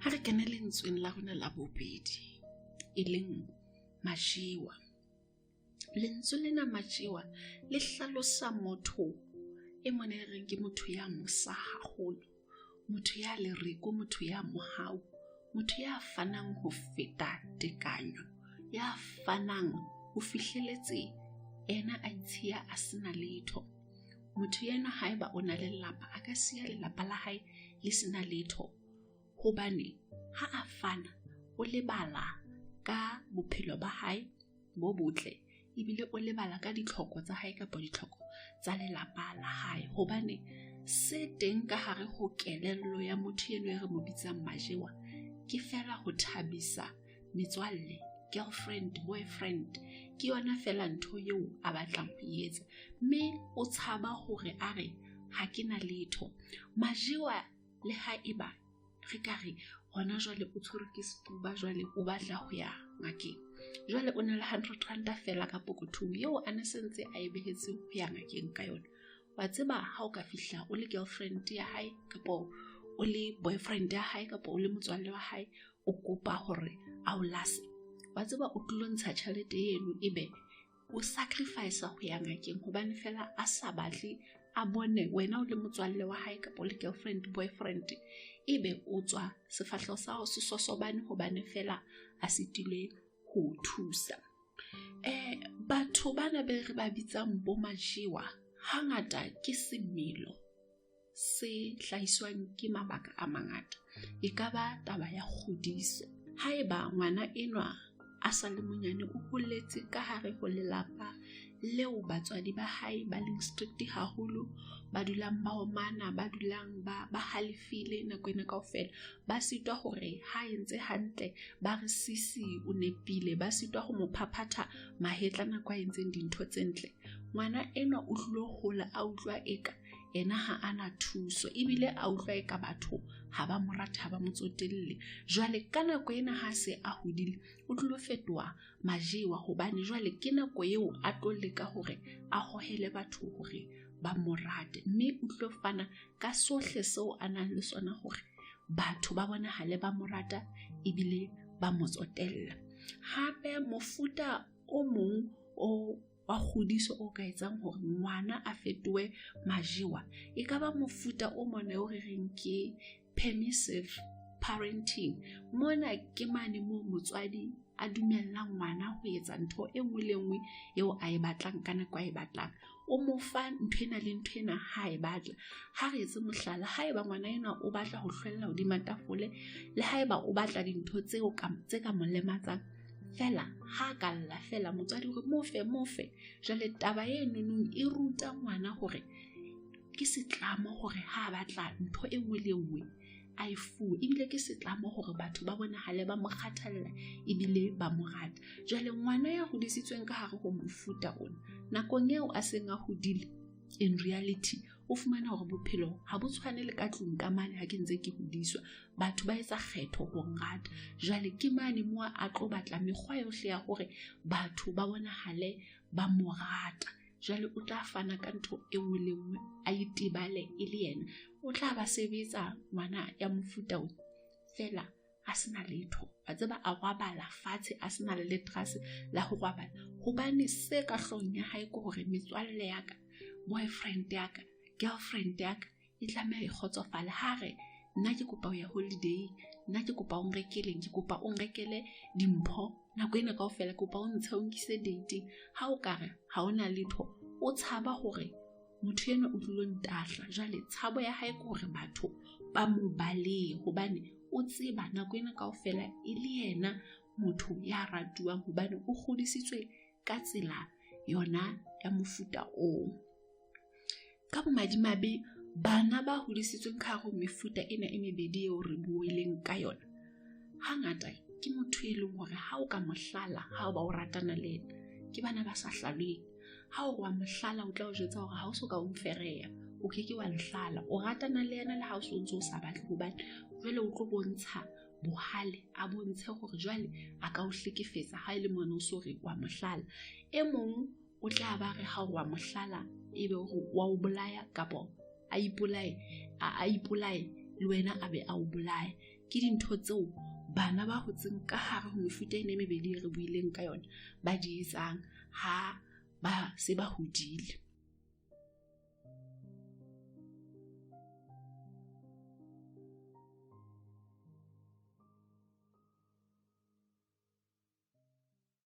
Ha re kena lentsweng la rona la bobedi, e leng majiwa. Lentswe lena majiwa le hlalosa motho e mone reng ke motho ya mosa haholo, motho ya lereko, motho ya mohau, motho ya fanang ho feta tekanyo, ya fanang ho fihleletse ena a itshiya a sena letho. Motho yena haeba o na le lelapa, a ka siya lelapa la hae le sena letho, hobane ha a fana o lebala ka bophelo ba hae bo botle, ebile o lebala ka ditlhoko tsa hae kapa ditlhoko tsa lelapa la hae, hobane se teng ka hare ho kelello ya motho eno e re mo bitsang majewa ke fela ho thabisa metswalle, girlfriend, boyfriend. Ke yona fela ntho eo a batlang ho etsa, mme o tshaba hore a re ha ke na letho. Majewa le haeba re ka re hona jwale o tshwerwe ke sefuba, jwale o batla ho ya ngakeng, jwale o na le 100 ranta fela ka pokothong eo a ne sentse a e behetse ho ya ngakeng ka yona. Wa tseba ha o ka fihla o le girlfriend ya hae kapa o le boyfriend ya hae kapa o le motswalle wa hae, o kopa hore a o lase, wa tseba o tlontsha tjhelete eno ebe o sacrifice ho ya ngakeng, hobane fela a sa batle a bone wena o le motswalle wa hae kapa o le girlfriend, boyfriend, ebe o tswa sefahleho sa hao se sosobane hobane fela a sitile ho thusa. Batho bana be re ba bitsang bo majiwa hangata ke semelo se hlahiswang ke mabaka a mangata, e ka ba taba ya kgodiso. Haeba ngwana enwa a sa le monyane, o holetse ka hare ho lelapa leo batswadi ba hae ba leng strict haholo, ba dulang ba omana, ba dulang ba halefile nako ena kaofela, ba sitwa hore ha entse hantle, ba re sisi o nepile, ba sitwa ho mo phaphatha mahetla nako a entseng dintho tse ntle. Ngwana enwa o tlo hola a utlwa eka ena ha ana thuso, ebile a utlwa eka batho ha ba mo rata, ha ba mo tsotelle. Jwale ka nako ena ha se a hodile, o tlo fetoha majiwa, hobane jwale ke nako eo a tlo leka hore a hohele batho hore ba mo rate, mme o tlo fana ka sohle seo a nang le sona hore batho ba bonahale ba mo rata ebile ba mo tsotella. Hape mofuta o mong o wa kgodiso o ka etsang hore ngwana a fetohe majiwa, e ka ba mofuta o mona o re reng ke permissive parenting. Mona ke mane moo motswadi a dumellang ngwana ho etsa ntho e nngwe le nngwe eo a e batlang ka nako a e batlang. O mo fa nthwena le nthwena ha e batla. Ha re etse mohlala, haeba ngwana ena o batla ho hlwella hodima tafole, le haeba o batla dintho tseo tse ka mo lematsang, fela ha ka lla fela motswadi hore mofe. Jwale taba eno e ruta ngwana hore ke setlamo hore ha batla ntho e nngwe le nngwe a e fuwe, ebile ke setlamo hore batho ba bonahale ba mo kgathalla ebile ba mo rata. Jwale ngwana ya hodisitsweng ka hare ho mofuta ona, nakong eo a seng a hodile, in reality o fumana hore bophelo ha bo tshwane le ka tlung ka mane ha ke ntse ke hodiswa. Batho ba etsa kgetho ho ngata, jwale ke mane moo a tlo batla mekgwa yohle ya hore batho ba bonahale ba mo rata. Jwale o tla fana ka ntho e nngwe le nngwe a itebale e le yena. O tla ba sebetsa ngwana ya mofuta o fela a sena letho, a tseba a robala fatshe a sena le letrase la ho robala, hobane se ka hlong ya hae ke hore metswalle ya ka, boyfriend ya ka, girlfriend ya ka e tlameha e kgotsofale. Ha re nna ke kopa ho ya holiday, nna ke kopa o nrekele, ke kopa o nrekele dimpho nako ena kaofela, kopa o ntshe o nkise dating. Ha o ka re ha ona letho, o tshaba hore motho ena o tlo ntahla. Jwale tshabo ya hae ke hore batho ba mo balehe, hobane o tseba nako ena kaofela e le yena motho ya ratuwang, hobane o kgodisitswe ka tsela yona ya mofuta o. Ka bomadimabe, bana ba hodisitsweng ka hare ho mefuta ena e mebedi eo re buileng ka yona, hangata ke motho e leng hore ha o ka mohlala, ha o ba o ratana le yena, ke bana ba sa hlaleng. Ha o wa mohlala o tla o jwetsa hore ha o so ka o mfereya, o keke wa nhlala, o ratana le yena le ha o so ntse o sa batle, hobane jwale o tlo bontsha bohale, a bontshe hore jwale a ka o hlekefetsa ha ele mona o so re wa mohlala. E mong o tla ba re ha o wa mohlala ebe wa o bolaya, kapa a ipolaye le wena a be a o bolaye. ke dintho tseo bana ba hotseng ka hare ho mefuta ena e mebedi e re buileng ka yona ba di etsang ha ba se ba hodile.